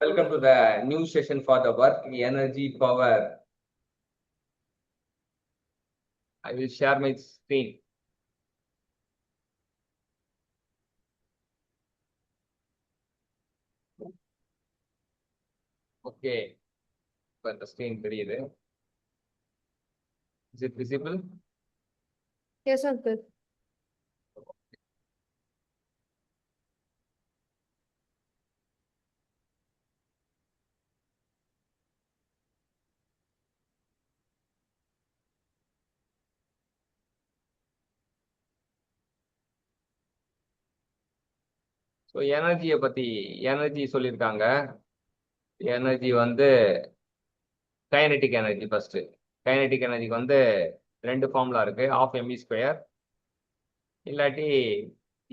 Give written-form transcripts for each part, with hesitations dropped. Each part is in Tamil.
Welcome to the new session for the work energy power. I will share my screen. Okay, but the screen தெரியுது. Is it visible? Yes, uncle. So எனர்ஜியை பத்தி எனர்ஜி சொல்லியிருக்காங்க. எனர்ஜி வந்து கைனடிக் எனர்ஜி ஃபர்ஸ்ட். கைனடிக் எனர்ஜிக்கு வந்து ரெண்டு ஃபார்முலா இருக்கு. ½ mv², இல்லாட்டி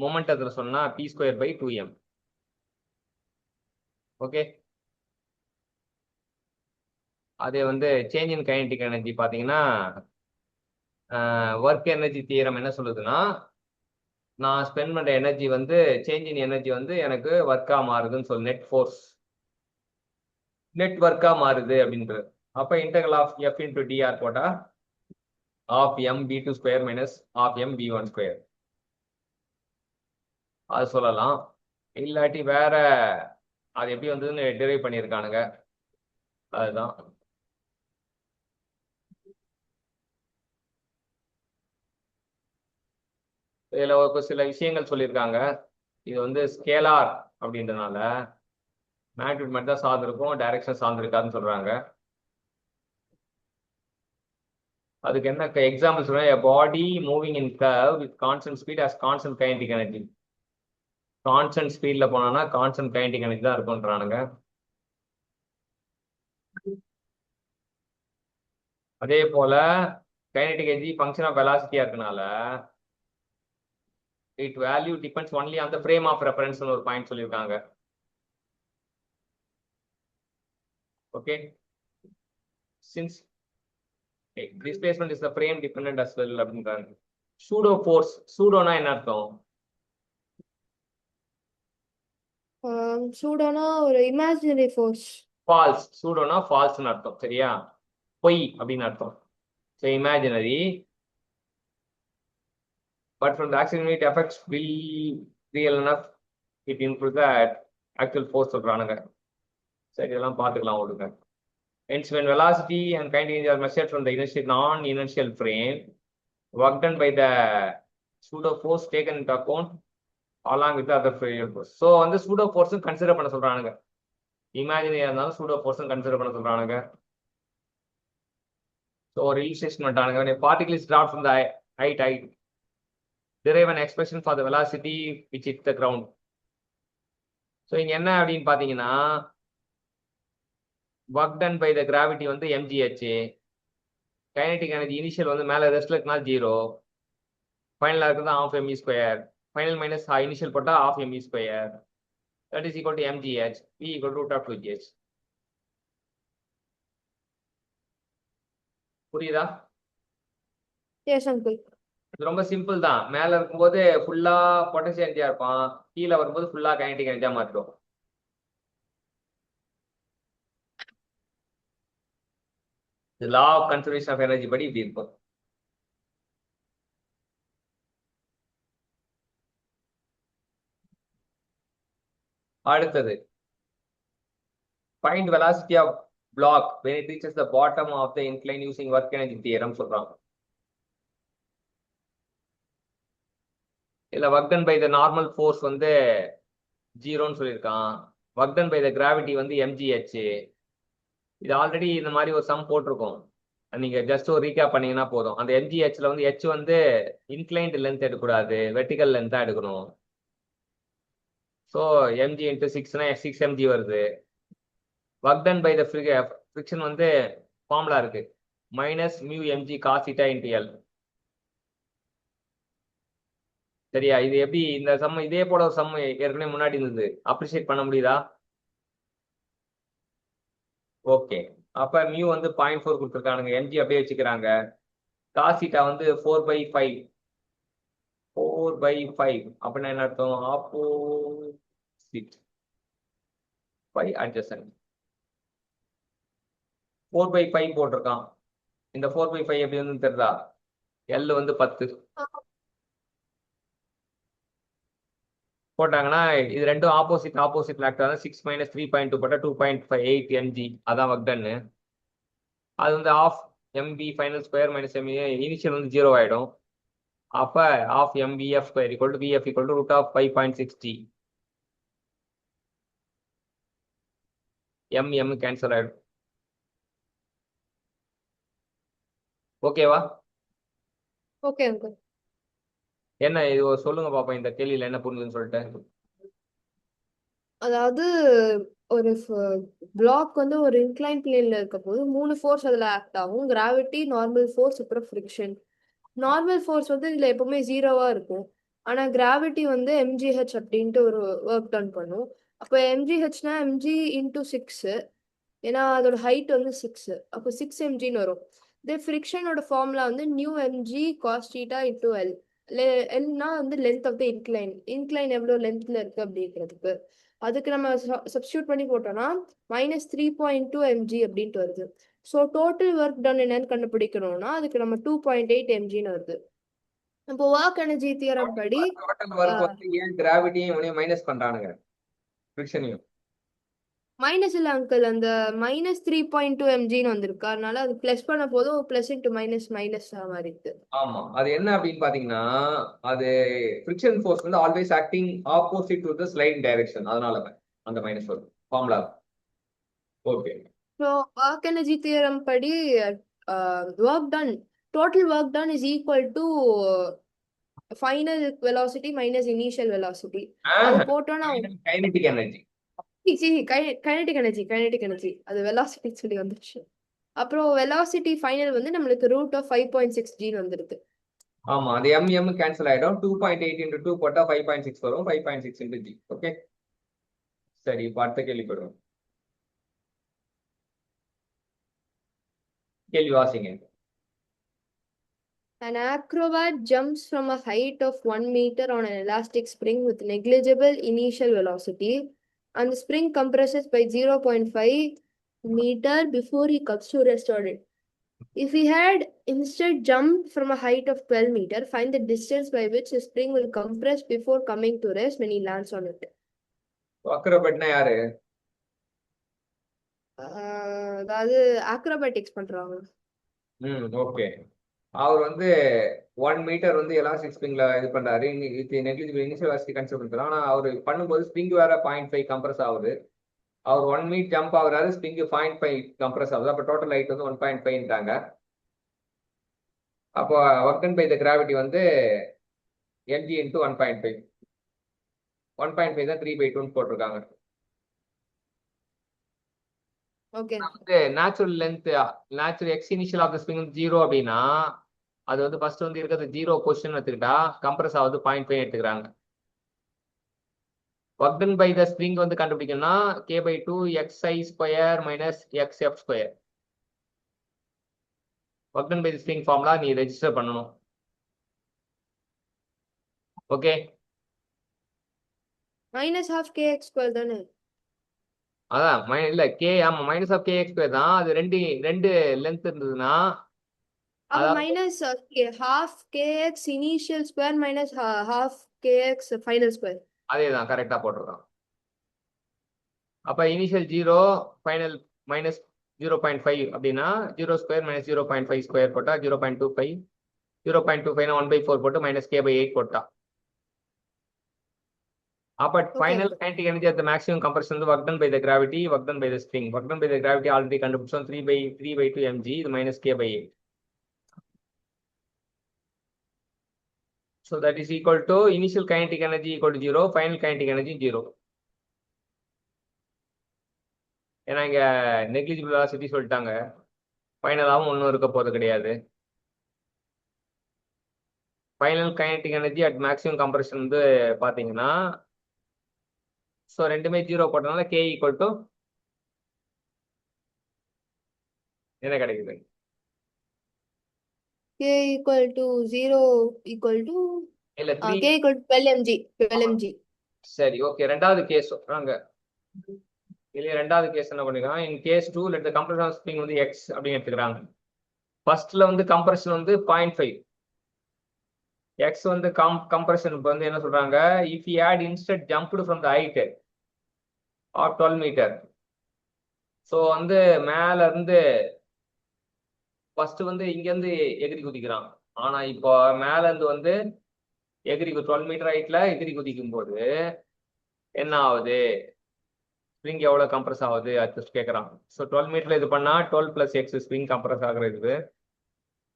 மொமெண்டத்தில் சொன்னா p²/2m. ஓகே, அதே வந்து சேஞ்ச் இன் கைனடிக் எனர்ஜி பார்த்தீங்கன்னா ஒர்க் எனர்ஜி தியரம் என்ன சொல்லுதுன்னா, நான் ஸ்பெண்ட் பண்ற எனர்ஜி வந்து சேஞ்ச் இன் எனர்ஜி வந்து எனக்கு ஒர்க்கா மாறுதுன்னு சொல்லு. நெட் ஒர்க்கா மாறுது அப்படின்றது. அப்ப integral of f into d r போட்டா ½ mv² - ½ mv1², அது சொல்லலாம். இல்லாட்டி வேற அது எப்படி வந்ததுன்னு டெரைவ் பண்ணியிருக்கானுங்க, அதுதான். இதுல ஒரு சில விஷயங்கள் சொல்லியிருக்காங்க. இது வந்து ஸ்கேலார் அப்படின்றதுனால மேக்னிடியூட் மட்டும் தான் சார்ந்திருக்கும், டைரக்ஷன் சார்ந்திருக்காதுன்னு சொல்றாங்க. அதுக்கு என்ன எக்ஸாம்பிள் சொல்றேன். a body moving in curve with constant speed has constant kinetic energy. Constant ஸ்பீட்ல போனோம்னா கான்ஸ்டன்ட் கைனடிக் எனர்ஜி தான் இருக்கும்ன்றானுங்க. அதே போல கைனடிக் எனர்ஜி ஃபங்க்ஷன் ஆஃப் வெலாசிட்டியா இருக்கனால it value depends only on the frame of reference ஒரு பாயிண்ட் சொல்லியிருக்காங்க. Okay, since displacement is the frame dependent as well அப்படின்றாங்க. சூடோ ஃபோர்ஸ், சூடோனா என்ன அர்த்தம்? சூடோனா ஒரு இமேஜினரி ஃபோர்ஸ். ஃபால்ஸ். சூடோனா ஃபால்ஸ்னு அர்த்தம், சரியா? பொய் அப்படின்னு அர்த்தம். So imaginary, but from the accident it affects will real enough, it improves that actual force சொல்றானுங்க. சரி, இதெல்லாம் பார்த்துக்கலாம் விடுங்க. Hence when velocity and kinetic energy are measured from the non-inertial frame, work done by the pseudo force taken into account along with the other real force. So வந்து pseudo force கன்சிடர் பண்ண சொல்றானுங்க. இமேஜினரியா இருந்தாலும் pseudo force கன்சிடர் பண்ண சொல்றானுங்க. So ஒரு illustration பண்ணிட்டானுங்க. when a particle is dropped from the height, derive an expression for the velocity which hits the ground. So இங்க என்ன அப்படின்னு பாத்தீங்கன்னா, work done by the gravity வந்து mgh, கைனடிக் எனர்ஜி இனிஷியல் வந்து மேல ரெஸ்ட்ல இருக்குன்னா 0, ஃபைனலா இருக்குது ½ mv², ஃபைனல் மைனஸ் இனிஷியல் போட்டா ½ mv², that is equal to mgh, v equal to √2gh. புரியுதா? Yes uncle. இது ரொம்ப சிம்பிள் தான். மேல இருக்கும்போது ஃபுல்லா பொட்டன்ஷியல் எனர்ஜியா இருப்பான், கீழே வரும்போது ஃபுல்லா கைனடிக் எனர்ஜியா மாறிடும். Law of conservation of energy படி இப்படி இருக்கும். அடுத்தது, find velocity of block when it reaches the bottom of the incline using work energy theorem சொல்றாங்க. இல்ல work done by the normal force வந்து 0ன்னு சொல்லியிருக்கான். Work done by the gravity வந்து mgh. இது ஆல்ரெடி இந்த மாதிரி ஒரு சம் போட்டிருக்கோம், நீங்க ஜஸ்ட் ஒரு ரீகேப் பண்ணீங்கன்னா போதும். அந்த mghல வந்து h வந்து இன்க்ளைன்ட் லென்த் எடுக்கக்கூடாது, வெர்டிகல் லென்த் தான் எடுக்கணும். ஸோ mg × 6னா 6mg வருது. Work done by the friction வந்து ஃபார்முலா இருக்கு, -μmg cos θ × L. சரியா? இது எப்படி இந்த சம் இதே போல ஒரு சம் ஏற்கனவே முன்னாடி இருந்தது, அப்ரிஷியேட் பண்ண முடியுதா? ஓகே, அப்ப மியூ வந்து 0.4 கொடுத்துருக்கானுங்க, mg அப்படியே வச்சுக்கிறாங்க. cos θ வந்து 4/5, 4/5 அப்படின்னா என்ன அர்த்தம்? Opposite 5 adjacent. 4/5 போட்டிருக்கான். இந்த 4/5 எப்படி வந்து தெரியுதா? L வந்து 10 போட்டாங்கன்னா இது ரெண்டும் ஆப்போசிட் வெக்டர் 6 - 3.2 போட்டா 2.58 mg. அதான் ஒர்க் டன். அது வந்து half mv final square minus mv initial வந்து 0 ஆயிடும். அப்ப half mvf square equal to vf equal to √5.60. m cancel ஆயிடும். ஓகேவா? Okay uncle. என்ன இது சொல்லுங்க பாப்போம், இந்த கேள்வியில என்ன புரிஞ்சுதுன்னு சொல்லிட்டு. அதாவது ஒரு பிளாக் வந்து ஒரு இன்க்ளைன் பிளேன்ல இருக்க போது 3 ஃபோர்ஸ் அதுல ஆக்ட் ஆகும். கிராவிட்டி, நார்மல் ஃபோர்ஸ், அப்புறம் ஃப்ரிக்ஷன். நார்மல் ஃபோர்ஸ் வந்து இதுல எப்பவுமே 0வா இருக்கும். ஆனா கிராவிட்டி வந்து mgh அப்படின்ட்டு ஒரு ஒர்க் டன் பண்ணும். அப்போ mghனா mg இன்டூ 6. ஏன்னா அதோட ஹைட் வந்து 6. அப்போ 6 mgன்னு வரும். இதே ஃப்ரிக்ஷனோட ஃபார்முலா வந்து mu mg cos theta into L. எல்னா வந்து length of the incline. Incline எவ்வளோ லென்த்ல இருக்கு அப்படிங்கிறதுக்கு அதுக்கு நம்ம சப்ஸ்டியூட் பண்ணி போட்டோம்னா -3.2 mg அப்படின்ட்டு வருது. ஸோ டோட்டல் ஒர்க் டன் என்னன்னு கண்டுபிடிக்கணும்னா அதுக்கு நம்ம 2.8 mgன்னு வருது. இப்போ ஒர்க் எனர்ஜி தியரம் படி டோட்டல் ஒர்க் வந்து ஏன் கிராவிட்டியும் மைனஸ் பண்றானுங்க ஃப்ரிக்ஷனையும்? மைனஸ் இல்ல அங்கிள், அந்த -3.2 mgன்னு வந்திருக்கு. அதனால அது பிளஸ் பண்ண போதும் பிளஸ் இன்ட்டு மைனஸ் மாதிரி இருக்கு. ஆமா, அது என்ன அப்படின்னு பாத்தீங்கன்னா அது ஃப்ரிக்ஷன் ஃபோர்ஸ் வந்து always acting opposite to the sliding direction. அதனால அந்த மைனஸ் வரும் formula. Okay. So work energy theorem படி work done, total work done is equal to final velocity minus initial velocity. அது போட்டோம்னா கைனடிக் எனர்ஜி. கைனடிக் எனர்ஜி அது வெலாசிட்டி சொல்லி வந்துருச்சு. அப்புறம் வெலாசிட்டி ஃபைனல் வந்து நம்மளுக்கு √5.6g வந்துருக்கு. ஆமா, அது m கேன்சல் ஆயிடும். 2.8 × 2 போட்டா 5.6 வரும். 5.6 × g. ஓகே, சரி. இப்போ அடுத்த கேள்வி போடுவோம். கேள்வி வாசிங்க. An acrobat jumps from a height of 1 meter on an elastic spring with negligible initial velocity, and the spring compresses by 0.5 meter before he comes to rest on it. If he had instead jumped from a height of 12 meter, find the distance by which the spring will compress before coming to rest when he lands on it. அக்ரோபேட்னா யாரு? அதாவது ஆக்ரோபேட்டிக்ஸ் பண்றாங்க. ஓகே. அவர் வந்து 1 மீட்டர் வந்து எலாஸ்டிக் ஸ்ப்ரிங்ல இது பண்றாரு. நெக்லிஜிபிள் இனிஷியல் வெலாசிட்டி கன்சிடர் பண்றாரு. ஆனா அவர் பண்ணும்போது ஸ்ப்ரிங் வேற 0.5 கம்ப்ரஸ் ஆகுது. அவர் 1 மீட் ஜம்ப் ஆகுறாரு, ஸ்ப்ரிங் 0.5 கம்ப்ரஸ் ஆகுது. அப்போ டோட்டல் ஹைட் வந்து 1.5ன்றாங்க. அப்போ work done by the gravity வந்து mg × 1.5. 1.5 தான் 3/2ன்னு போட்டிருக்காங்க. ஓகே. வந்து natural length, natural x initial of the spring 0 அப்படின்னா அது வந்து ஃபர்ஸ்ட் வந்து இருக்கிறது 0 பொசிஷன் எடுத்துக்கிட்டா கம்ப்ரஸ் ஆகுது 0.5 எடுத்துக்கிறாங்க. Work done by the spring வந்து கண்டுபிடிக்கணும்னா k/2 xi² - xf². Work done by the spring formula நீ ரெஜிஸ்டர் பண்ணணும். ஓகே, -12 kx² தானே? அதான் இல்ல ஆமா -kx² தான். அது ரெண்டு லென்த் இருந்ததுன்னா அப்ப அதாவது -12 kx initial square minus half kx final square. அதேதான் கரெக்டா போட்டிருக்கான். அப்ப இனிஷியல் 0, ஃபைனல் -0.5 அப்படின்னா 0² - 0.5² போட்டா 0.25. 0.25 1/4 போட்டு -k/8 போட்டா. அப்ப final kinetic energy at the maximum compression வந்து work done by the gravity, work done by the spring. Work done by the gravity already கண்டுபிடிச்சோம், 3/2 mg. இது -k/8. So that is equal to initial kinetic energy equal to 0, final kinetic energy 0. ஏன்னா இங்க நெக்லிஜிபிள் வெலாசிட்டி சொல்லிட்டாங்க, ஃபைனலாகவும் ஒன்றும் இருக்க போறது கிடையாது. Final kinetic energy at maximum compression வந்து பாத்தீங்கன்னா ஸோ ரெண்டுமே 0 போட்டனால k ஈக்குவல் டு என்ன கிடைக்குது? k equal to 0 equal to இல்ல 3. k equal to 12 mg. 12 mg. சரி, ஓகே. ரெண்டாவது கேஸ் சொல்றாங்க. இதுல ரெண்டாவது கேஸ் என்ன பண்ணிருக்காங்க, in case 2 let the compression of spring வந்து எக்ஸ் அப்படின்னு எடுத்துக்கிறாங்க. ஃபர்ஸ்ட்ல வந்து கம்ப்ரஷன் வந்து 0.5, எக்ஸ் வந்து கம்ப்ரஷன் வந்து என்ன சொல்றாங்க, if you had instant jumped from the height of 12 meter. So வந்து மேல இருந்து ஃபர்ஸ்ட் வந்து இங்க இருந்து எகிரி குதிக்கிறான். ஆனா இப்போ மேல இருந்து வந்து எகிரி 12 மீட்டர் ஹைட்ல எகிரி குதிக்கும் போது என்ன ஆகுது, ஸ்ப்ரிங் எவ்வளவு கம்ப்ரஸ் ஆகுது அது கேட்கறான். ஸோ 12 மீட்டர்ல இது பண்ணா 12 பிளஸ் எக்ஸ் ஸ்ப்ரிங் கம்ப்ரஸ் ஆகுறது.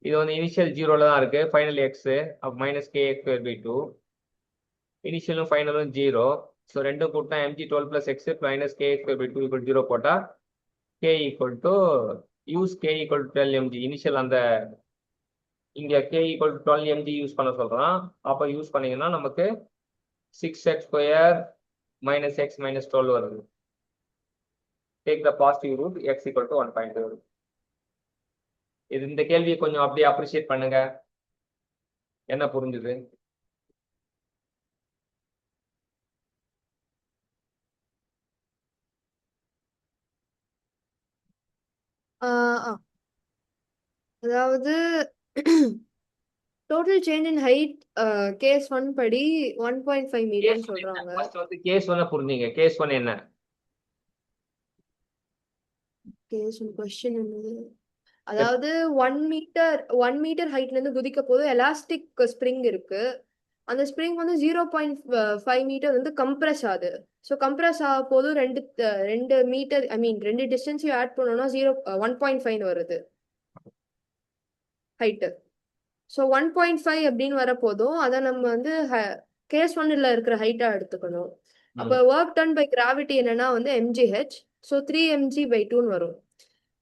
இது வந்து இனிஷியல் ஜீரோல தான் இருக்கு, final x minus k x square by 2. இனிஷியலும் ஃபைனலும் ஜீரோ. ஸோ ரெண்டும் கூட்டினா mg 12 plus x minus k x square by 2 equal 0 போட்டா k equal to use k equal to 12 mg. Initial அந்த இங்க k equal to 12 mg use பண்ண சொல்றான். அப்போ யூஸ் பண்ணீங்கன்னா நமக்கு 6x square minus X minus 12 வருது. Take the positive root x equal to 1.2. இது இந்த கேள்வியை கொஞ்சம் அப்படியே அப்ரிஷியேட் பண்ணுங்க, என்ன புரிஞ்சுது? அதாவது total change in height case 1 படி 1.5 மீட்டர்னு சொல்றாங்க. ஃபர்ஸ்ட் வந்து கேஸ் 1 புரிஞ்சீங்க, கேஸ் 1 என்ன? கேஸ் 1 கொஸ்டின் என்னது, அதாவது 1 மீட்டர் ஹைட்ல இருந்து குதிக்க போது எலாஸ்டிக் ஸ்ப்ரிங் இருக்கு. அந்த ஸ்ப்ரிங் வந்து 0.5 மீட்டர் வந்து கம்ப்ரஸ் ஆகுது. ஸோ கம்ப்ரஸ் ஆக போது ரெண்டு மீட்டர் ரெண்டு டிஸ்டன்ஸையும் ஆட் பண்ணோம்னா 1.5 வருது ஹைட்டு. ஸோ 1.5 அப்படின்னு வரப்போதும் அதை நம்ம வந்து கேஸ் 1ல இருக்கிற ஹைட்டா எடுத்துக்கணும். அப்போ ஒர்க் டன் பை கிராவிட்டி என்னன்னா வந்து mgh, ஸோ 3mg/2 வரும்.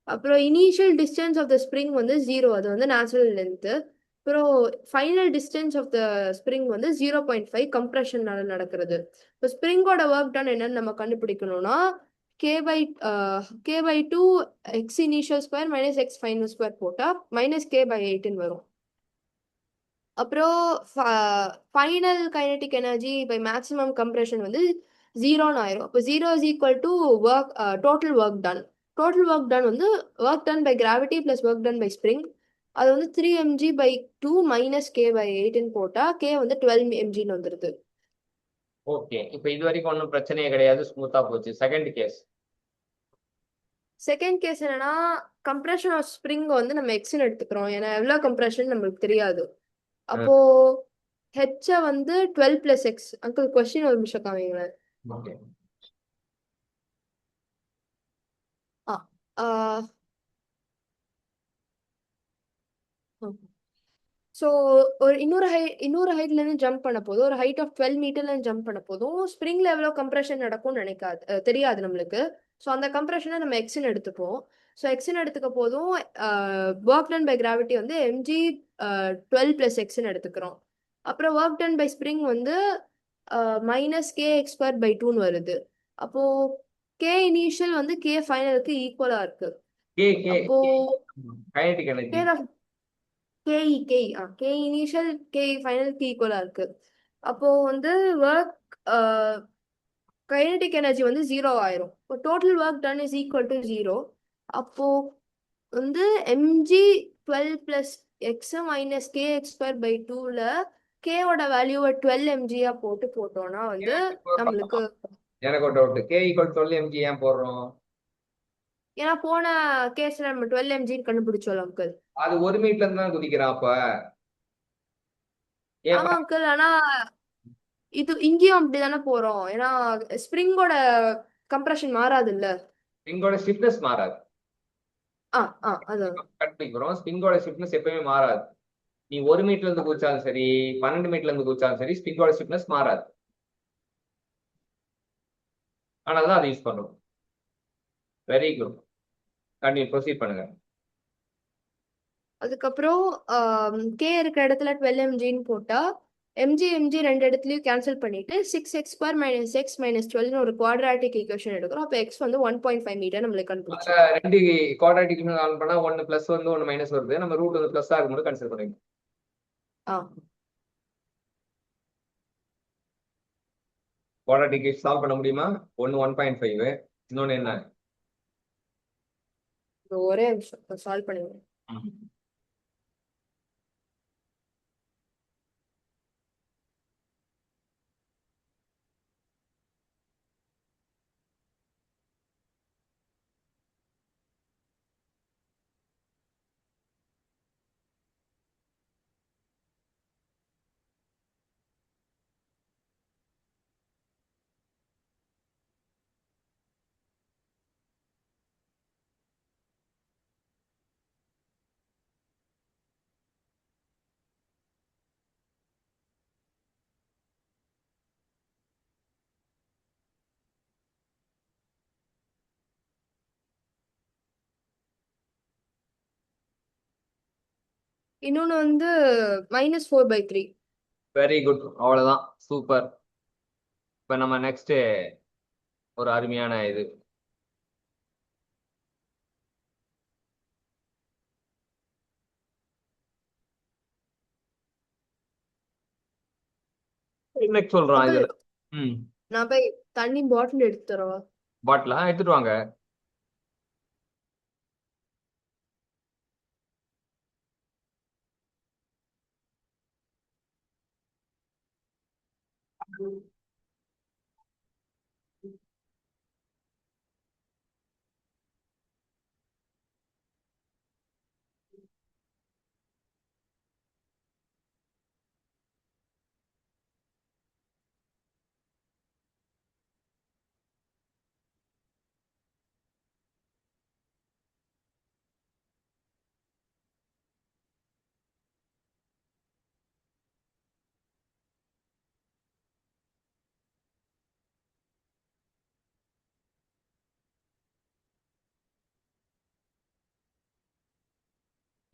அப்புறம் initial distance of the spring வந்து 0, அது வந்து நேச்சுரல் லென்த்து. அப்புறம் final distance of the spring வந்து 0.5 கம்ப்ரெஷனால நடக்கிறது. இப்போ ஸ்ப்ரிங்கோட ஒர்க் டன் என்னன்னு நம்ம கண்டுபிடிக்கணும்னா k/2 x initial square minus x final square போட்டா மைனஸ் k/8ன்னு வரும். அப்புறம் final kinetic energy by maximum compression வந்து 0ன்னு ஆயிரும். அப்போ 0 is equal to total work done. Total work done வந்து work done by gravity plus work done by spring, அது வந்து 3mg/2 மைனஸ் k/8ன்னு போட்டா k வந்து 12 mgன்னு வந்துருது. ஓகே, இப்போ இது வரைக்கும் ஒன்றும் பிரச்சனையே கிடையாது, ஸ்மூத்தா போச்சு. செகண்ட் கேஸ் என்னன்னா, கம்ப்ரெஷன் ஆஃப் ஸ்ப்ரிங் வந்து நம்ம எக்ஸ்ன்னு எடுத்துக்கிறோம், ஏன்னா எவ்வளவு கம்ப்ரெஷன் நம்மளுக்கு தெரியாது. அப்போ ஹெச் வந்து 12 பிளஸ் எக்ஸ். அங்கிள் கொஸ்டின் ஒரு நிமிஷம் காமிங்களேன். ஸோ ஒரு இன்னொரு ஹைட்ல இருந்து ஜம்ப் பண்ண போதும், ஒரு ஹைட் ஆஃப் 12 மீட்டர்ல இருந்து ஜம்ப் பண்ண போதும் ஸ்ப்ரிங்ல எவ்வளவு கம்ப்ரெஷன் நடக்கும்னு தெரியாது நம்மளுக்கு. ஸோ அந்த கம்ப்ரெஷனை நம்ம எக்ஸ்ன்னு எடுத்துப்போம். ஸோ எக்ஸ்ன்னு எடுத்துக்க போதும் ஒர்க் டன் பை கிராவிட்டி வந்து mg 12 பிளஸ் எக்ஸ்ன்னு எடுத்துக்கிறோம். அப்புறம் ஒர்க் டன் பை ஸ்ப்ரிங் வந்து minus k x square by 2ன்னு வருது. அப்போ கே இனிஷியல் வந்து கே ஃபைனலுக்கு ஈக்குவலா இருக்கு. அப்போ kinetic energy k initial k ஃபைனலுக்கு ஈக்குவலா இருக்கு. அப்போ வந்து ஒர்க் கைனடிக் எனர்ஜி வந்து 0 ஆயிரும். இப்போ total work done is equal to 0. அப்போ வந்து mg 12 plus x minus k x square by 2ல கேவோட வேல்யூவை 12 mg போட்டோம்னா வந்து நம்மளுக்கு எனக்கு ஒரு டவுட், கே ஈக்குவல் 12 mg ஏன் போடுறோம்? ஏன்னா போன கேஸ்ல நம்ம 12 mg கண்டுபிடிச்சோம் அங்கிள். அது 1 மீட்டர்ல இருந்து தான் குதிக்கிறான். அப்ப ஆமா அங்கிள், ஆனா இது இங்கேயும் அப்படிதானே போறோம், ஏன்னா ஸ்ப்ரிங்கோட கம்ப்ரெஷன் மாறாது இல்ல, ஸ்ப்ரிங்கோட ஸ்டிஃப்னஸ் மாறாது. அதான் கண்டுபிடிக்கிறோம், ஸ்ப்ரிங்கோட ஸ்டிஃப்னஸ் எப்பவுமே மாறாது. நீ 1 மீட்டர்ல இருந்து குதிச்சாலும் சரி, 12 மீட்டர்ல இருந்து குதிச்சாலும் சரி, ஸ்ப்ரிங்கோட ஸ்டிஃப்னஸ் மாறாது. அதனாலதான் அதை யூஸ் பண்ணுவோம். வெரி குட், கண்டினியூ ப்ரொசீட் பண்ணுங்க. அதுக்கப்புறம் கே இருக்கிற இடத்துல 12 mgன்னு போட்டா mg ரெண்டு இடத்துலயும் கேன்சல் பண்ணிட்டு 6x square minus X minus 12 ஒரு குவாட்ராட்டிக் ஈக்குவேஷன் எடுக்கிறோம். அப்போ எக்ஸ் வந்து 1.5 மீட்டர் நம்மளுக்கு கண்டுபிடிச்சோம். ரெண்டு குவாட்ராட்டிக் ஆன் பண்ணா 1 பிளஸ் வந்து 1 மைனஸ் வருது. நம்ம ரூட் வந்து பிளஸ் ஆகும்போது கன்சிடர் பண்ணிக்கலாம். குவாட்ராட்டிக் சால்வ் பண்ண முடியுமா? 1 1.5 இன்னொன்னு என்ன? ஒரே நிமிஷம் சால்வ் பண்ணுங்க. இன்னொன்னு வந்து -4/3. வெரி குட், அவ்வளவுதான், சூப்பர். இப்ப நம்ம நெக்ஸ்ட் ஒரு அருமையான இது. என்ன சொல்றான் அங்கிள், இதுல? ம். நான் போய் தண்ணி பாட்டில் எடுத்து தரவா? பாட்டிலா எடுத்துட்டு வாங்க.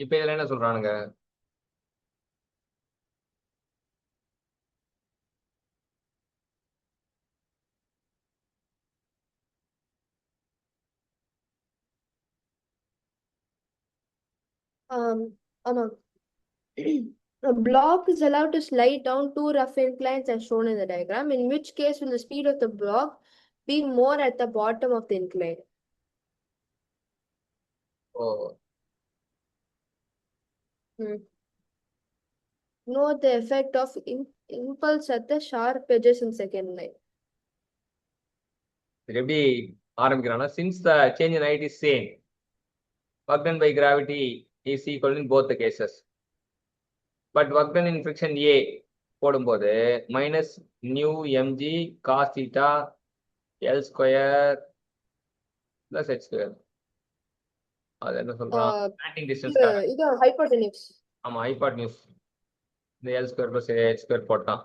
இப்ப இதுல என்ன சொல்றானுங்க? ஆமா. A block is allowed to slide down two rough inclines as shown in the diagram, in which case will the speed of the block be more at the bottom of the incline? O, Hmm. Note the effect of impulse at the sharp edges in second line. இது எப்படி ஆரம்பிக்கிறான்னா, since the change in height is same, work done by gravity is equal in both the cases, but work done in friction A போடும்போது minus mu mg cos theta L square plus H square. அது என்ன சொல்றான்? ஸ்டாண்டிங் டிஸ்டன்ஸ்க்காக. இது hypotenuse. ஆமா, ஹைபாட் நியூஸ். இந்த L square plus H square போட்டான்.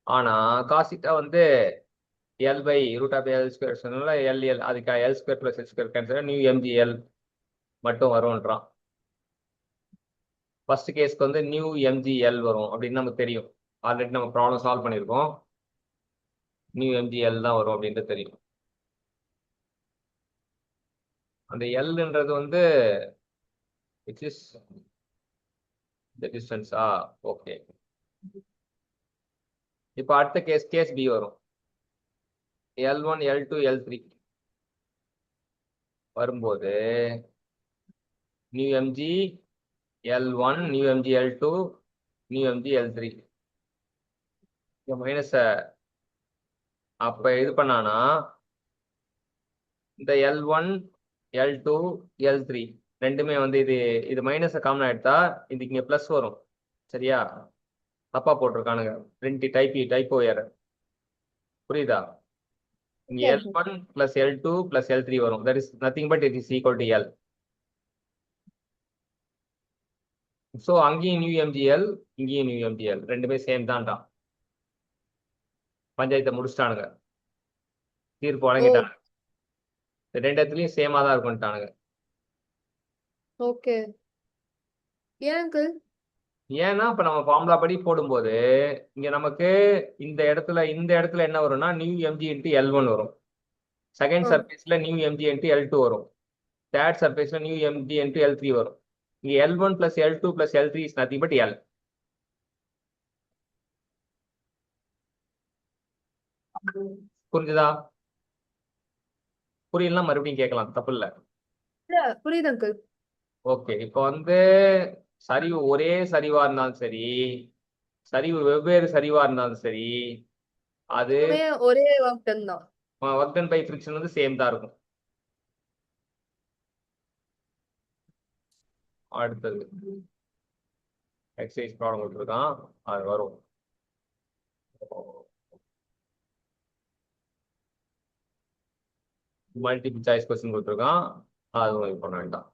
ஆனா காஸ் தீட்டா வந்து L by root of L square சொன்னால எல் அதுக்கு L square plus H square cancel mu mg L மட்டும் வரும்ன்றான். ஃபர்ஸ்ட் கேஸ்க்கு வந்து நியூ எம்ஜிஎல் வரும் அப்படின்னு நமக்கு தெரியும். ஆல்ரெடி நம்ம ப்ராப்ளம் சால்வ் பண்ணியிருக்கோம். நியூ எம்ஜிஎல் தான் வரும் அப்படின்ட்டு தெரியும். அந்த எல்ன்றது வந்து விச் இஸ் த டிஸ்டன்ஸா? ஓகே. இப்போ அடுத்த கேஸ் பி வரும். L1 L2 L3 வரும்போது new MG L1 new MG L2 new MG L3 minus அப்ப இது பண்ணானா இந்த L1 L2 L3 ரெண்டுமே வந்து இது இது மைனஸை காமன் எடுத்தா இதுக்கு இங்க பிளஸ் வரும். சரியா? தப்பா போட்டிருக்கானுங்க, பிரிண்ட் டைப்போ எரர். புரியுதா? இங்க Yes. L1 plus L2 plus L3 வரும். That is nothing but it is equal to L. So அங்கேயும் நியூ எம்ஜிஎல் இங்கேயும் நியூ எம்ஜிஎல் ரெண்டுமே சேம் தான்டா. பஞ்சாயத்தை முடிச்சிட்டானுங்க, தீர்ப்பு வழங்கிட்டானுங்க. ரெண்டு இடத்துலயும் சேமா தான் இருக்கும்ட்டானுங்க. ஓகே. ஏன் அங்கிள்? ஏன்னா இப்ப நம்ம ஃபார்முலா படி போடும்போது இங்க நமக்கு இந்த இடத்துல என்ன வரும்னா நியூ எம்ஜி இன்ட்டு L1 வரும். செகண்ட் சர்ஃபேஸ்ல நியூ எம்ஜி இன்ட்டு L2 வரும். தேர்ட் சர்ஃபேஸ்ல நியூ எம்ஜி இன்ட்டு L3 வரும். இங்க L1 plus L2 plus L3 is nothing but L. புரிஞ்சுதா? புரியலன்னா மறுபடியும் கேட்கலாம், தப்பு இல்ல. இல்ல புரியுது அங்கிள். ஓகே, இப்போ வந்து சரிவு ஒரே சரிவா இருந்தாலும் சரி, சரிவு வெவ்வேறு சரிவா இருந்தாலும் சரி, அது ஒரே ஒர்க் டன் தான். ஒர்க் டன் பை ஃபிரிக்ஷன் வந்து சேம் தான் இருக்கும். அடுத்தது எக்ஸசைஸ் ப்ராப்ளம் கொடுத்துருக்கான், அது வரும். மல்டிபிள் சாய்ஸ் கொஸ்டின் கொடுத்துருக்கான், அதுவும் இது பண்ண வேண்டாம்.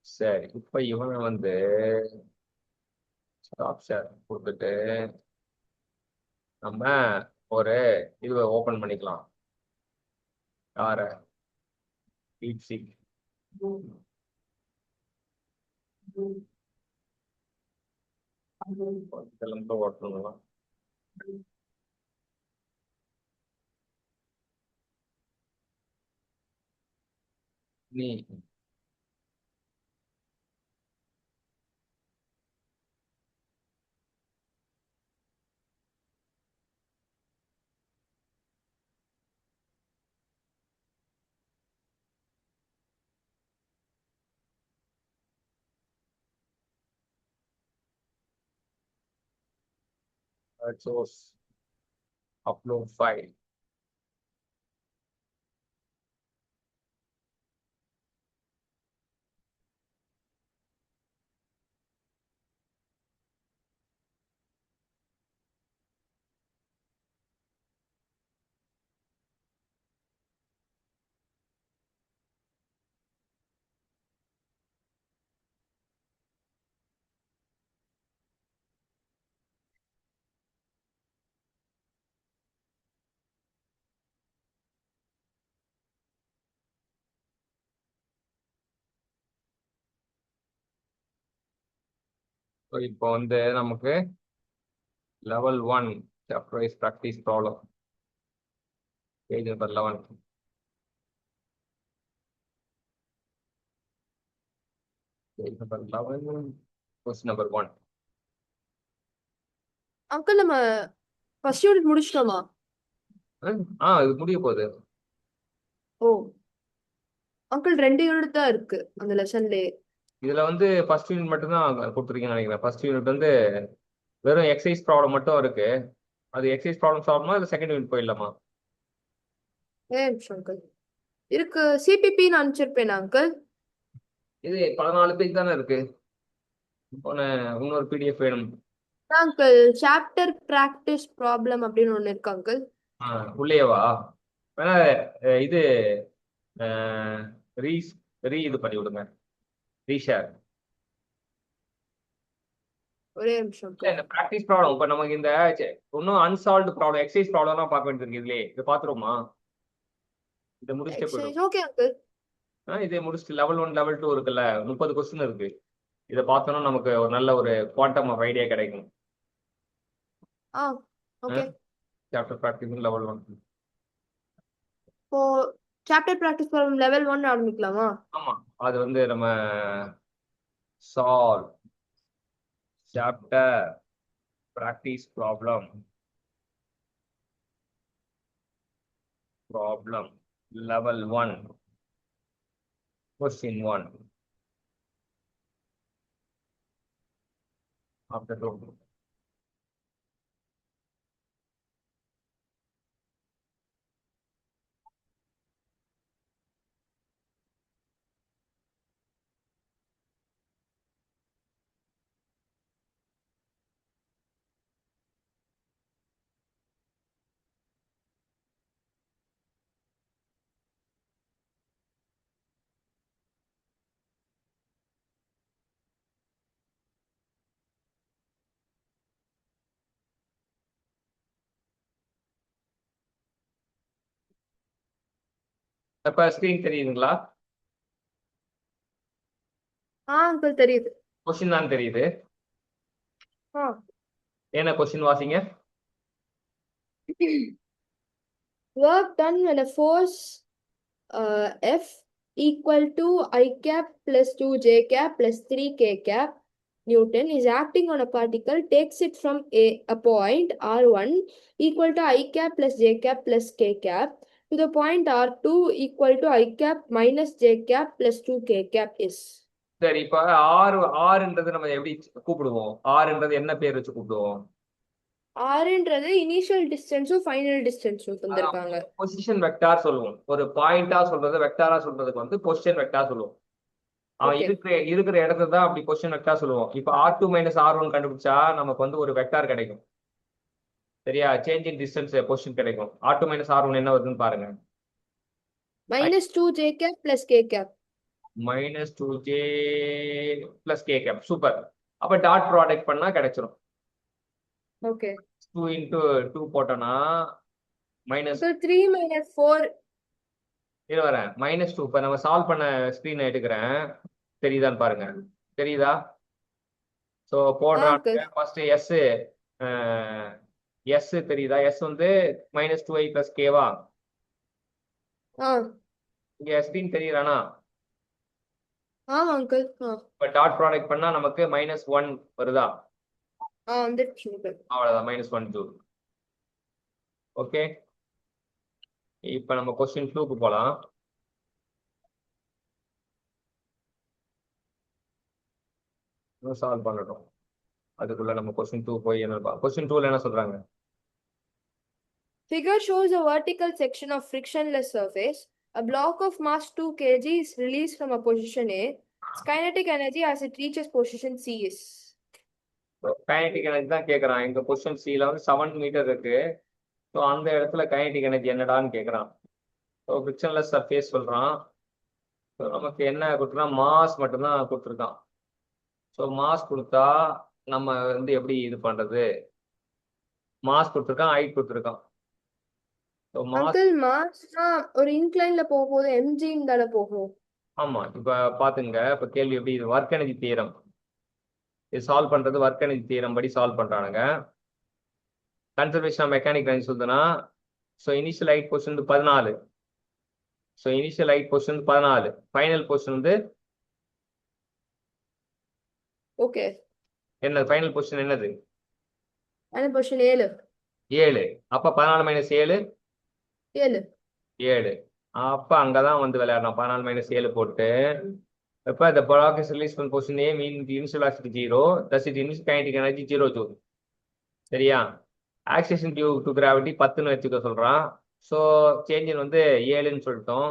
சரி, இப்போ இவன் வந்து ஸ்டாப் ஷேர் கொடுத்துட்டு நம்ம ஒரு இதுவை ஓபன் பண்ணிக்கலாம். யார? டீப்சீக். இதெல்லாம் கூட ஓட்டணும். நீ source upload file. இப்போ வந்து நமக்கு level 1 chapter wise practice problem, page number 11. Page number 11, question number 1. Uncle நம்ம ஃபர்ஸ்ட் யூனிட் முடிச்சிட்டோமா? இது முடிய போகுது. ஓ அங்கிள் 2 யூனிட் தான் இருக்கு அந்த லெசன்லயே. இதுல வந்து ஃபர்ஸ்ட் யூனிட் மட்டும் தான் கொடுத்துருக்கீங்கன்னு நினைக்கிறேன். ஃபர்ஸ்ட் யூனிட் வந்து வெறும் எக்ஸசைஸ் ப்ராப்ளம் மட்டும் இருக்கு. அது எக்ஸசைஸ் ப்ராப்ளம் சால்வ்மா இல்லை செகண்ட் யூனிட் போயிடலாமா? அங்கிள் இருக்கு, சிபிபின்னு அனுப்பிச்சிருப்பேன் அங்கிள். இது 14 பேஜ் தானே இருக்கு. இன்னொரு பிடிஎஃப் வேணும். அங்கிள் சாப்டர் பிராக்டிஸ் ப்ராப்ளம் அப்படின்னு ஒண்ணு இருக்கு அங்கிள். உள்ளேவா? வேணா இது இது பண்ணி விடுங்க, ரீஷேர். ஒரே நிமிஷம். இந்த பிராக்டிஸ் ப்ராப்ளம் இப்போ நமக்கு இந்த இன்னும் அன்சால்வ்டு ப்ராப்ளம் எக்ஸசைஸ் ப்ராப்ளம்லாம் பார்க்க வேண்டியது இருக்கு. இதுலயே இது பார்த்துருமா? இதை முடிச்சுட்டே போயிடும். Okay uncle. இதே முடிச்சுட்டு level 1 level 2 இருக்குல்ல, 30 கொஸ்டின் இருக்கு. இதை பார்த்தோம்னா நமக்கு ஒரு நல்ல ஒரு குவாண்டம் ஆஃப் ஐடியா கிடைக்கும். ஓகே. Chapter practice level 1. இப்போ சாப்டர் பிராக்டிஸ் ப்ராப்ளம் லெவல் 1 ஆரம்பிக்கலாமா? ஆமா, அது வந்து நம்ம solve chapter practice problem level 1 question 1 after 2. இப்ப ஸ்கிரீன் தெரியுதுங்களா? அங்கிள் தெரியுது. கொஸ்டின் தான் தெரியுது. ஆ என்ன கொஸ்டின் வாசிங்க. work done when a force F equal to I cap plus 2 J cap plus 3 K cap Newton is acting on a particle, takes it from a point R1 equal to I cap plus J cap plus K cap to the point R2 equal to I cap minus J cap plus 2K cap is. சரி, இப்ப ஆறுன்றது நம்ம எப்படி கூப்பிடுவோம்? ஆறுன்றது என்ன பேர் வச்சு கூப்பிடுவோம்? Rன்றது இனிஷியல் டிஸ்டன்ஸும் ஃபைனல் டிஸ்டன்ஸும் தந்திருக்காங்க. பொசிஷன் வெக்டார் சொல்லுவோம். ஒரு பாயிண்டா சொல்றது வெக்டாரா சொல்றதுக்கு வந்து பொசிஷன் வெக்டார் சொல்லுவோம். அவன் Okay. இருக்கிற இடத்துல தான் அப்படி பொசிஷன் வெக்டார் சொல்லுவோம். இப்ப R2 மைனஸ் R1 கண்டுபிடிச்சா நமக்கு வந்து ஒரு வெக்டார் கிடைக்கும். சரியா? சேஞ்ச் இன் டிஸ்டன்ஸ் பொசிஷன் கிடைக்கும். R2 மைனஸ் R1 என்ன வருதுன்னு பாருங்க. Minus 2J cap plus K cap. Minus 2J plus K cap. Super. அப்ப டாட் ப்ராடக்ட் பண்ணா கிடைச்சிரும். Okay. 2 இன்டூ 2 போட்டோம்னா மைனஸ் So 3 minus 4. இது வரேன் -2. இப்ப நம்ம சால்வ் பண்ண ஸ்கிரீனை எடுக்கிறேன். தெரியுதான்னு பாருங்க. தெரியுதா? ஸோ போடுறாங்க. ஃபர்ஸ்ட் எஸ் தெரியுதா? எஸ் வந்து -2i பிளஸ் கேவா? இங்க ஸ்கிரீன் தெரியுறானா? அங்கிள். இப்ப டாட் ப்ராடக்ட் பண்ணா நமக்கு -1 வருதா? வந்துருச்சு. அவ்வளவுதான், -1 ஜூல். ஓகே, இப்ப நம்ம கொஸ்டின் 2க்கு போலாம். சால்வ் பண்ணட்டும். அதுக்குள்ள நம்ம கொஸ்டின் 2 போய் என்ன கொஸ்டின் 2ல என்ன சொல்றாங்க? Figure shows a vertical section of frictionless surface. A block of mass 2 kg is released from a position A. Its kinetic energy as it reaches position C is. Kinetic energy தான் கேட்கறான். எங்க பொசிஷன் சில வந்து 7 மீட்டர் இருக்கு. ஸோ அந்த இடத்துல கைனடிக் எனர்ஜி என்னடான்னு கேட்கறான். ஸோ ஃபிரிக்ஷன்லெஸ் சர்ஃபேஸ் சொல்றான். ஸோ நமக்கு என்ன கொடுத்துருக்கான்? மாஸ் மட்டும்தான் கொடுத்துருக்கான். ஸோ மாஸ் கொடுத்தா நம்ம வந்து எப்படி இது பண்றது? மாஸ் கொடுத்துருக்கான், ஹைட் கொடுத்துருக்கான். ஸோ அங்கிள் மாஸ்னா ஒரு இன்க்ளைன்ல போகும்போது mgன்னு தானே போகும். ஆமா, இப்ப பாத்துங்க. இப்ப கேள்வி எப்படி? இது ஒர்க் எனர்ஜி தியரம். இது சால்வ் பண்றது ஒர்க் எனர்ஜி தியரம் படி சால்வ் பண்றானுங்க. கன்சர்வேஷன் ஆஃப் மெக்கானிக் எனர்ஜி சொல்லுதுன்னா, ஸோ இனிஷியல் ஹைட் பொசிஷன் வந்து 14. ஸோ இனிஷியல் ஹைட் பொசிஷன் வந்து 14. ஃபைனல் பொசிஷன் வந்து ஓகே. என்ன? ஃபைனல் பொசிஷன் என்னது? Final position 7. 7. அப்ப 14 மைனஸ் 7 7. 7. அப்ப அங்கதான் வந்து விளையாடணும். 14 - 7 போட்டு இப்ப the block is released from position A mean the initial velocity 0, thus it initial kinetic energy 0 joule. சரியா? acceleration due to gravity 10ன்னு வச்சுக்க சொல்றான். ஸோ சேஞ்சின் வந்து 7ன்னு சொல்லிட்டோம்.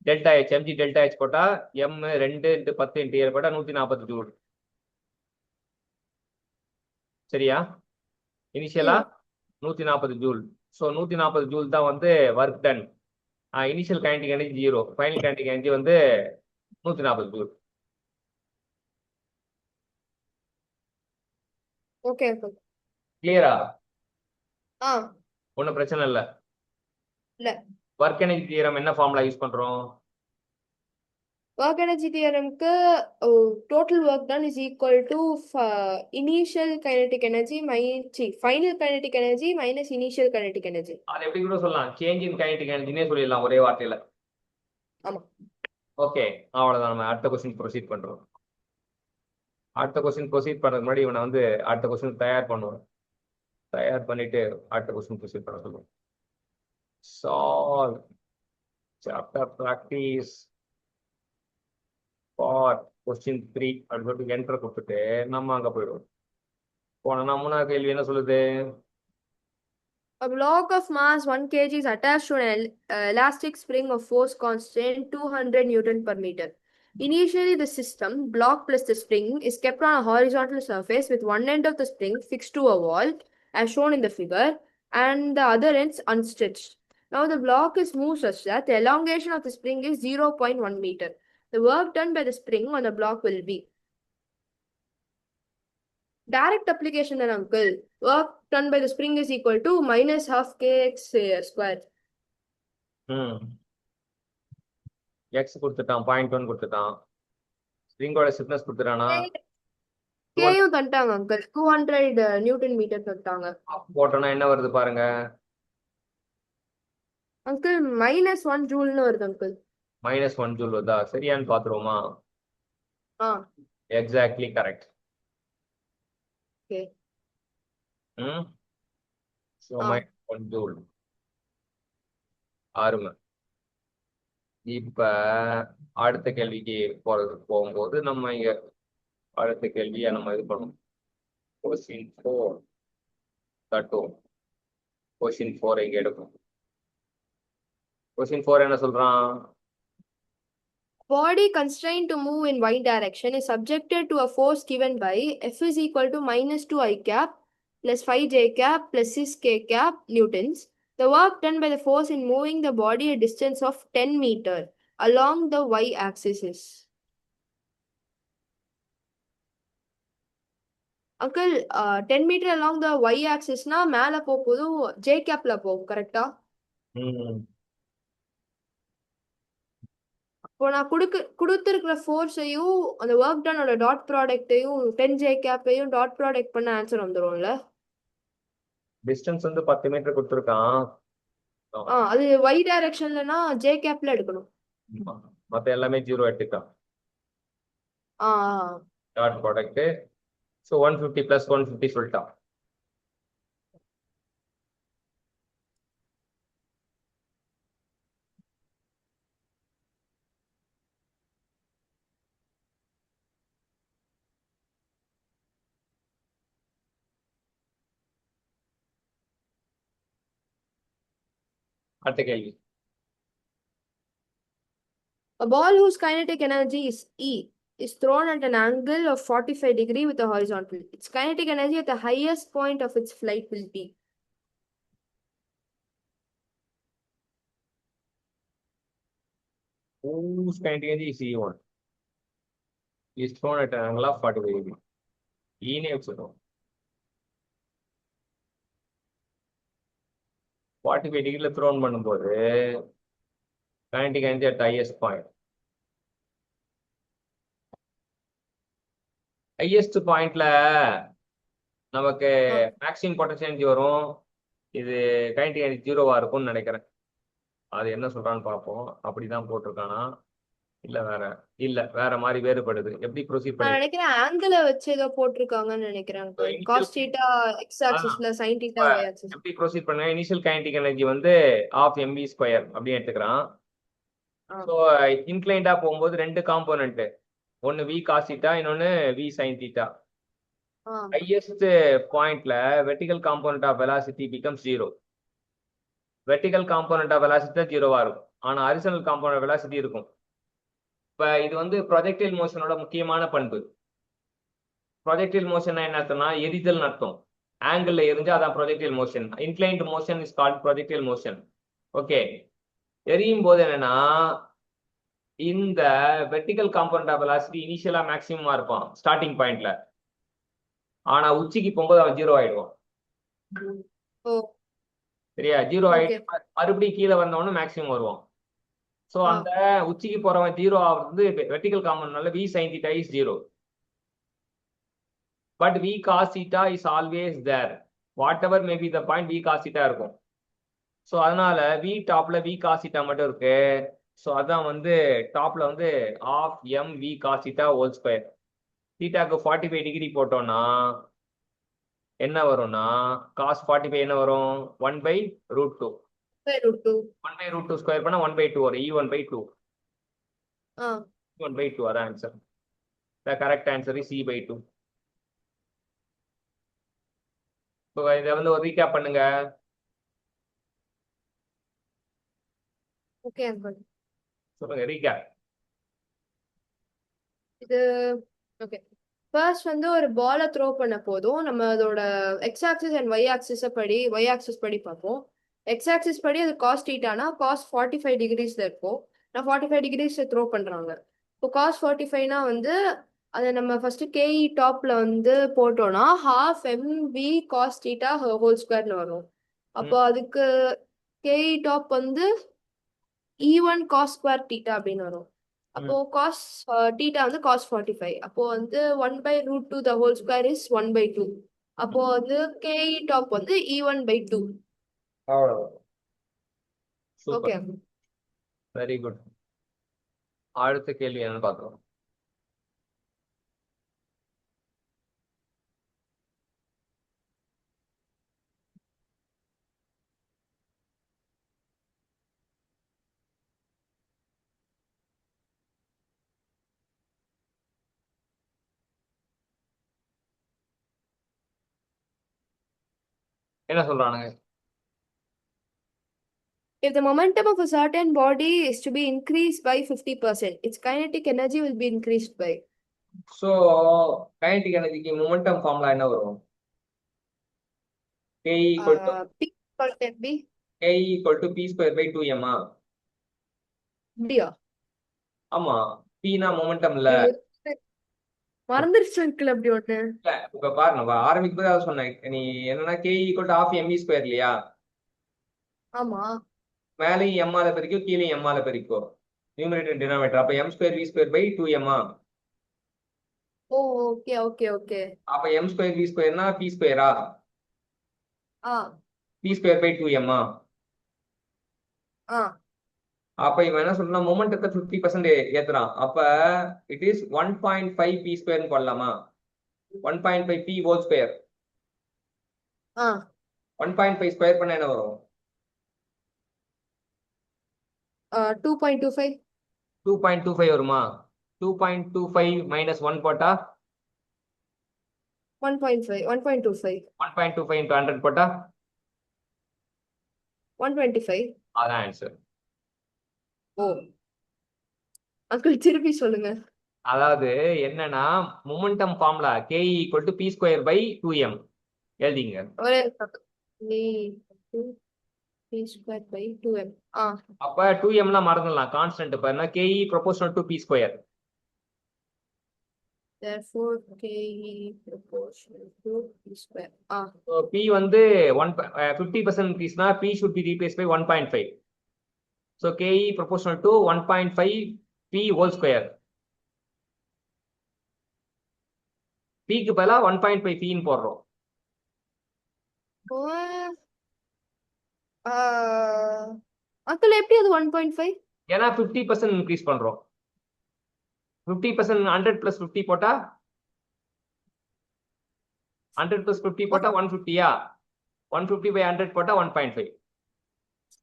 Delta H mg delta H போட்டா m 2 × 10 × 7 போட்டா 140 ஜூல். சரியா? இனிஷியலா 140 ஜூல். ஸோ 140 ஜூல் தான் வந்து work ton. Initial kinetic energy 0, final kinetic energy வந்து 140 ஜூல். ஓகே. கிளியரா? ஆ. ஒன்றும் பிரச்சனை இல்லை. இல்ல. ஒர்க் எனர்ஜி தியரம் என்ன ஃபார்முலா யூஸ் பண்றோம்? Work energy theoremக்கு total work done is equal to initial kinetic energy final kinetic energy minus initial kinetic energy. அது எப்படி கூட சொல்லலாம், சேஞ்ச் இன் கைனடிக் எனர்ஜினே சொல்லிடலாம் ஒரே வார்த்தையில. ஆமா. ஓகே, அவ்வளவுதான். நம்ம அடுத்த கொஸ்டின் ப்ரொசீட் பண்றோம். அடுத்த கொஸ்டின் ப்ரொசீட் பண்றதுக்கு முன்னாடி இவனை வந்து அடுத்த கொஸ்டின் தயார் பண்ணுவோம். தயார் பண்ணிட்டு அடுத்த கொஸ்டின் ப்ரொசீட் பண்ண சொல்லுவோம். Solve chapter practice for question 3 அப்படின்னு சொல்லிட்டு என்டர் கொடுத்துட்டு நம்ம அங்க போயிடுவோம். போனோம்னா 3வது கேள்வி என்ன சொல்லுது? A block of mass 1 kg is attached to an elastic spring of force constant 200 Newton per meter. Initially, the system, block plus the spring, is kept on a horizontal surface with one end of the spring fixed to a wall, as shown in the figure, and the other ends unstretched. Now, the block is moved such that the elongation of the spring is 0.1 meter. The work done by the spring on the block will be direct application and uncle. Work done by the spring is equal to minus half kx square. X கொடுத்துட்டான், 0.1 கொடுத்துட்டான். ஸ்ப்ரிங்கோட ஸ்டிஃப்னஸ் கொடுத்துட்டானா? கேயும் தண்டாங்க அங்கிள். 200 நியூட்டன் மீட்டர் தட்டாங்க. போட்டோம்னா என்ன வருது பாருங்க. அங்கிள் -1 ஜூல்னு வருது அங்கிள். -1 ஜூல் வருதா? சரியான்னு பாத்துருவோமா? Exactly correct. Okay. So -1 joule. அருமை. இப்ப அடுத்த கேள்விக்கு போகும்போது நம்ம இங்க அடுத்த கேள்வியை நம்ம இது பண்ணுவோம். கொஸ்டின் 4 தட்டுவோம். கொஸ்டின் 4 இங்க எடுக்கும். கொஸ்டின் 4 என்ன சொல்றான்? Body constrained to move in y direction is subjected to a force given by F is equal to minus 2 I cap plus 5 j cap plus 6 k cap newtons. The work done by the force in moving the body a distance of 10 meter along the y axis is. Uncle, 10 meter along the y axis na மேல போகுது j capல போகும் கரெக்டா? இப்போ நான் கொடுத்துருக்கிற ஃபோர்ஸையும் அந்த ஒர்க் டனோட டாட் ப்ராடக்ட்டையும் 10 ஜே கேப்பையும் டாட் ப்ராடக்ட் பண்ண ஆன்சர் வந்துரும்ல. டிஸ்டன்ஸ் வந்து 10 மீட்டர் கொடுத்துருக்கான். அது y டைரக்ஷன்லனா ஜே கேப்ல எடுக்கணும். மத்த எல்லாமே 0 எடுத்துக்கலாம். Dot product. சோ 150 plus 150 சொல்லிட்டான். அடுத்த கேள்வி. A ball whose kinetic energy is E is thrown at an angle of 45 degree with a horizontal. Its kinetic energy at the highest point of its flight will be. Whose kinetic energy is E1 is thrown at an angle of 45 degree. ஈனே வச்சிடும். 45 டிகிரில த்ரோன் பண்ணும்போது kinetic energy at highest point. highest பாயிண்ட்ல நமக்கு மேக்ஸிமம் பொட்டன்ஷியல் எனர்ஜி வரும். இது kinetic energy 0வா இருக்கும்னு நினைக்கிறேன். அது என்ன சொல்றான்னு பார்ப்போம். அப்படிதான் போட்டிருக்கானா இல்ல வேற மாதிரி வேறுபடுது. எப்படி ப்ரொசீட் நான் பண்ணி நினைக்கிறேன் ஆங்கிள வச்சு ஏதோ போட்டிருக்காங்கன்னு நினைக்கிறேன். cos θ x ஆக்சிஸ்ல sin θ y axis. எப்படி ப்ரொசீட் பண்ண இனிஷியல் kinetic எனர்ஜி வந்து ½ mv² அப்படி எடுத்துக்கிறான். ஸோ இன்க்ளைண்டா போகும்போது 2 காம்போனன்ட், ஒன்னு v cos θ இன்னொன்னு v sin θ. ஹையஸ்ட் பாயிண்ட்ல vertical component of velocity becomes 0. Vertical component of velocity தான் 0வா இருக்கும். ஆனா ஹரிசாண்டல் காம்போனன்ட் வெலாசிட்டி இருக்கும். இப்ப இது வந்து ப்ரொஜெக்டைல் மோஷனோட முக்கியமான பண்பு. ப்ரொஜெக்டைல் மோஷன் என்ன அர்த்தம்னா எரிதல் அர்த்தம். ஆங்கிள் எரிஞ்சா அதான் projectile motion. Inclined motion is called projectile motion. Okay, எரியும் போது என்னன்னா இந்த வெர்டிகல் காம்போனன்ட் ஆஃப் வெலாசிட்டி இனிஷியலா மேக்ஸிமமா இருப்பான் ஸ்டார்டிங் பாயிண்ட்ல. ஆனா உச்சிக்கு போகும்போது அவன் 0 ஆயிடுவான். சரியா? 0 ஆயிட்டு மறுபடியும் கீழே வந்தவொன்னு மேக்ஸிமம் வருவான். சோ அந்த உச்சிக்கு போறவன் 0 ஆகுறது vertical காம்போனன்ட்னால v sin θ is 0. But v cos θ is always there. Whatever may be the point, v cos θ இருக்கும். ஸோ அதனால v டாப்ல v cos θ மட்டும் இருக்கு. ஸோ அதான் வந்து டாப்ல வந்து ½ mv cos θ ஹோல் ஸ்கொயர். θக்கு 45 டிகிரி போட்டோம்னா என்ன வரும்னா cos 45 என்ன வரும்? 1/√2. 1/√2 ஸ்கொயர் பண்ணா 1/2 வரும். E1/2. E1/2 அதான் answer. The correct answer is C/2. இப்போ இதை வந்து ஒரு ரீகேப் பண்ணுங்க. ஓகே அங்கிள், சொல்லுங்க ரீகேப். இது ஓகே. ஃபர்ஸ்ட் வந்து ஒரு பாலை த்ரோ பண்ண போதும் நம்ம அதோட x axis and y axis படி பார்ப்போம். எக்ஸ் ஆக்சிஸ் படி அது காஸ் θனா காஸ் 45 டிகிரிஸ்ல இருக்கும். நான் 45 டிகிரிஸ்ல த்ரோ பண்றாங்க. இப்போ காஸ் 45னா வந்து அதை நம்ம ஃபர்ஸ்ட் கேஇ டாப்ல வந்து போட்டோம்னா ½ mv cos θ ஹோல் ஸ்கொயர்னு வரும். அப்போ அதுக்கு கேஇ டாப் வந்து E1 cos ஸ்கொயர் θ அப்படின்னு வரும். அப்போ cos θ வந்து cos 45. அப்போ வந்து 1/√2 the whole square is 1/2. அப்போ வந்து KE top வந்து E1/2. Okay, very good. அடுத்த கேள்வி என்னன்னு பார்க்கலாம். என்ன சொல்றானுங்க? If the momentum of a certain body is to be increased by 50%, its kinetic energy will be increased by. So kinetic எனர்ஜிக்கு மொமெண்டம் ஃபார்முலா என்ன வரும்? K equal to P equal to MB. K equal to P square by 2m. முடியா? ஆமா, Pனா மொமெண்டம் இல்ல. மறந்துருச்சு இருக்குல்ல அப்படி ஒண்ணு. இல்ல இப்ப பாரு, நம்ம ஆரம்பிக்கும் போது அதை சொன்னேன். நீ என்னன்னா K equal to half mv square இல்லையா? ஆமா. மேலேயும் m ஆல பெருக்கோ, கீழேயும் m ஆல பெருக்கோ, நியூமரேட்டர் டினாமினேட்டர். அப்ப m square v square by 2m. Oh okay okay okay. அப்ப m square v square னா p square ஆ? ஆ p square by 2m. ஆ அப்ப இவன் என்ன சொல்றான், மொமெண்டத்தை 50% ஏத்துறான். அப்ப இட் இஸ் 1.5 p square போடலாமா? 1.5 p whole square. ஆ 1.5 ஸ்கொயர் பண்ண என்ன வரும்? 2.25. 2.25 வருமா? 2.25 மைனஸ் 1 போட்டா 1.5 1.25 1.25 into 100 போட்டா 125. அதான் ஆன்சர். ஓ அங்கிள் திருப்பி சொல்லுங்க. அதாவது என்னன்னா, momentum formula K equal to P square by 2m எழுதிங்க. ஒரே P square by 2m. அப்ப 2m லாம் மறந்துடலாம், கான்ஸ்டன்ட். இப்ப என்ன, Ke proportional to P square. Therefore K proportional to P square. So P வந்து 50% increase-னா P should be replaced by 1.5. So Ke proportional to 1.5 P whole square. P க்கு பதிலா 1.5 P ன்னு போடுறோம். அங்கிள் எப்படி அது 1.5? ஏன்னா 50% இன்க்ரீஸ் பண்றோம். 50% 100 plus 50 போட்டா 100 plus 50 போட்டா 150யா? 150 by 100 போட்டா 1.5.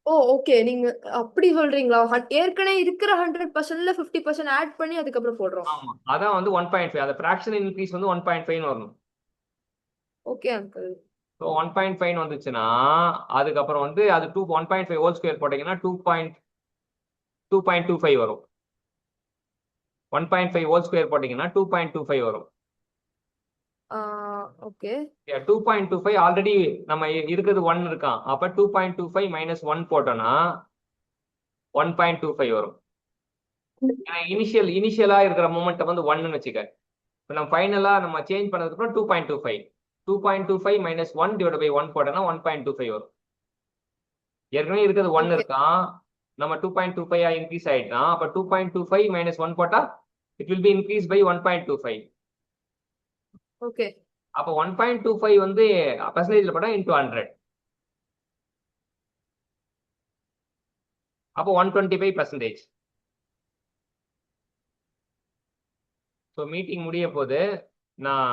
ஓ ஓகே, நீங்க அப்படி சொல்றீங்களா? ஏற்கனவே இருக்கிற 100%ல 50% ஆட் பண்ணி அதுக்கப்புறம் போடுறோம். ஆமா, அதான் வந்து 1.5. அந்த ஃபிராக்ஷன் இன்க்ரீஸ் வந்து 1.5 வரணும். Okay uncle. ஸோ 1.5 வந்துச்சுன்னா அதுக்கப்புறம் வந்து அது 1.5 ஹோல் ஸ்கொயர் போட்டீங்கன்னா 2.25 வரும். 1.5 ஹோல் ஸ்கொயர் போட்டீங்கன்னா 2.25 வரும். ஓகே 2.25 ஆல்ரெடி நம்ம இருக்கிறது 1 இருக்கான். அப்ப 2.25 மைனஸ் 1 போட்டோம்னா 1.25 வரும். இனிஷியலா இருக்கிற மொமெண்டம் வந்து 1ன்னு வச்சுக்க. இப்போ நம்ம ஃபைனலா நம்ம சேஞ்ச் பண்ணதுக்கு அப்புறம் 2.25 மைனஸ் 1 டிவைட் பை 1 போட்டோம்னா 1.25 வரும். ஏற்கனவே இருக்கிறது 1 இருக்கான், நம்ம 2.25 இன்க்ரீஸ் ஆயிட்டான். அப்ப 2.25 மைனஸ் 1 போட்டா it will be increase by 1.25. ஓகே அப்ப 1.25 வந்து பெர்சன்டேஜ்ல போட்டா இன்டூ 100. அப்போ 125%. ஸோ மீட்டிங் முடிய போது நான்